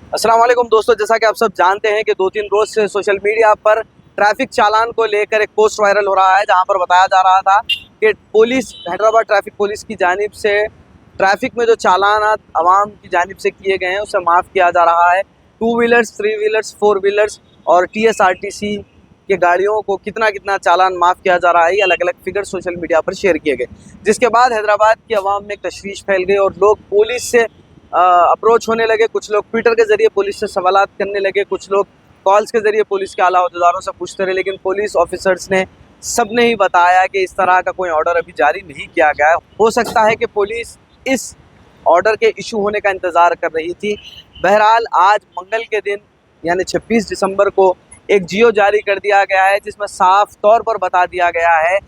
अस्सलाम वालेकुम दोस्तों, जैसा कि आप सब जानते हैं कि 2-3 रोज से सोशल मीडिया पर ट्रैफिक चालान को लेकर एक पोस्ट वायरल हो रहा है, जहां पर बताया जा रहा था कि पुलिस, हैदराबाद ट्रैफिक पुलिस की जानिब से ट्रैफिक में जो चालानात आवाम की जानिब से किए गए हैं उसे माफ़ किया जा रहा है। 2 व्हीलर्स, 3 व्हीलर्स, 4 व्हीलर्स और टीएसआरटीसी के गाड़ियों को कितना कितना चालान माफ़ किया जा रहा है, ये अलग अलग फिगर सोशल मीडिया पर शेयर किए गए, जिसके बाद हैदराबाद की आवाम में एक तशवीश फैल गई और लोग पुलिस से अप्रोच होने लगे। कुछ लोग ट्विटर के ज़रिए पुलिस से सवालात करने लगे, कुछ लोग कॉल्स के ज़रिए पुलिस के आला अहदेदारों से पूछते रहे, लेकिन पुलिस ऑफिसर्स ने सब ने ही बताया कि इस तरह का कोई ऑर्डर अभी जारी नहीं किया गया है। हो सकता है कि पुलिस इस ऑर्डर के इशू होने का इंतज़ार कर रही थी। बहरहाल आज मंगल के दिन यानी 26 दिसंबर को एक जियो जारी कर दिया गया है, जिसमें साफ तौर पर बता दिया गया है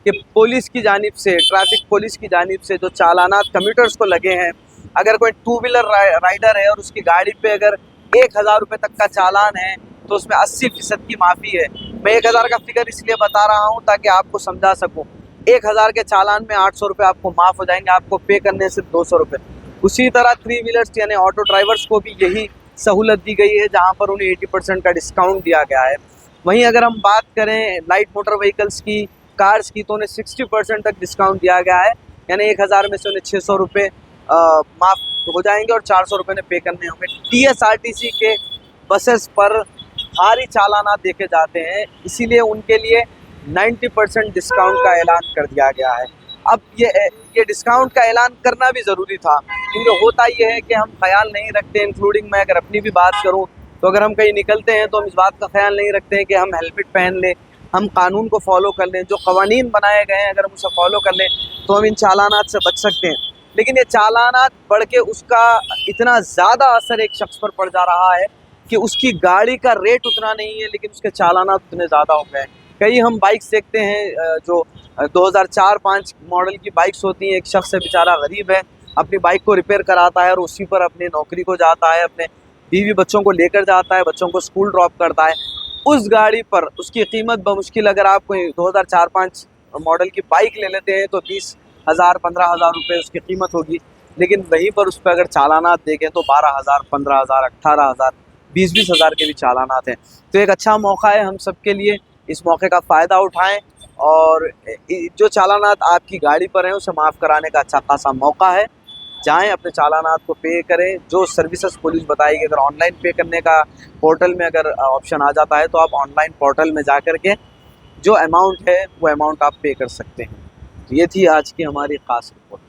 कि पुलिस की जानिब से, ट्रैफिक पुलिस की जानिब से जो चालानात कम्यूटर्स को लगे हैं, अगर कोई 2 व्हीलर राइडर है और उसकी गाड़ी पे अगर 1000 रुपये तक का चालान है तो उसमें 80% की माफ़ी है। मैं 1000 का फिगर इसलिए बता रहा हूँ ताकि आपको समझा सकूँ। 1000 के चालान में 800 रुपये आपको माफ़ हो जाएंगे, आपको पे करने से 200 रुपये। उसी तरह 3 व्हीलर्स यानी ऑटो ड्राइवर्स को भी यही सहूलत दी गई है, जहाँ पर उन्हें 80% का डिस्काउंट दिया गया है। वहीं अगर हम बात करें लाइट मोटर व्हीकल्स की, कार्स की, तो उन्हें 60% तक डिस्काउंट दिया गया है, यानी 1000 में से उन्हें 600 रुपये माफ़ हो जाएंगे और 400 रुपये ने पे करने होंगे। टीएसआरटीसी के बसेस पर भारी चालाना देखे जाते हैं, इसीलिए उनके लिए 90% डिस्काउंट का ऐलान कर दिया गया है। अब ये डिस्काउंट का ऐलान करना भी ज़रूरी था, क्योंकि होता ये है कि हम ख्याल नहीं रखते, इंक्लूडिंग मैं अगर अपनी भी बात करूं तो अगर हम कहीं निकलते हैं तो हम इस बात का ख्याल नहीं रखते हैं कि हम हेलमेट पहन लें, हम कानून को फॉलो कर लें, जो कवानीन बनाए गए हैं अगर हम उसे फॉलो कर लें तो हम इन चालानात से बच सकते हैं। लेकिन ये चालानात बढ़ के उसका इतना ज़्यादा असर एक शख्स पर पड़ जा रहा है कि उसकी गाड़ी का रेट उतना नहीं है, लेकिन उसके चालानात उतने ज़्यादा हो गए। कई हम बाइक्स देखते हैं जो 2004-5 मॉडल की बाइक्स होती हैं, एक शख्स है बेचारा गरीब है, अपनी बाइक को रिपेयर कराता है और उसी पर अपनी नौकरी को जाता है, अपने बीवी बच्चों को लेकर जाता है, बच्चों को स्कूल ड्रॉप करता है। उस गाड़ी पर उसकी कीमत बमुश्किल, अगर आप कोई 2004-5 मॉडल की बाइक ले लेते हैं तो 20,000 15,000 रुपये उसकी कीमत होगी, लेकिन वहीं पर उस पर अगर चालानात देखें तो 12,000 15,000 18,000 20-20 हज़ार के भी चालानात हैं। तो एक अच्छा मौका है हम सब के लिए, इस मौके का फ़ायदा उठाएं और जो चालानात आपकी गाड़ी पर हैं उसे माफ़ कराने का अच्छा खासा मौका है। जाएं, अपने चालानात को पे करें, जो सर्विसेज पुलिस बताएगी। अगर ऑनलाइन पे करने का पोर्टल में अगर ऑप्शन आ जाता है तो आप ऑनलाइन पोर्टल में जा कर के जो अमाउंट है वो अमाउंट आप पे कर सकते हैं। तो ये थी आज की हमारी ख़ास रिपोर्ट।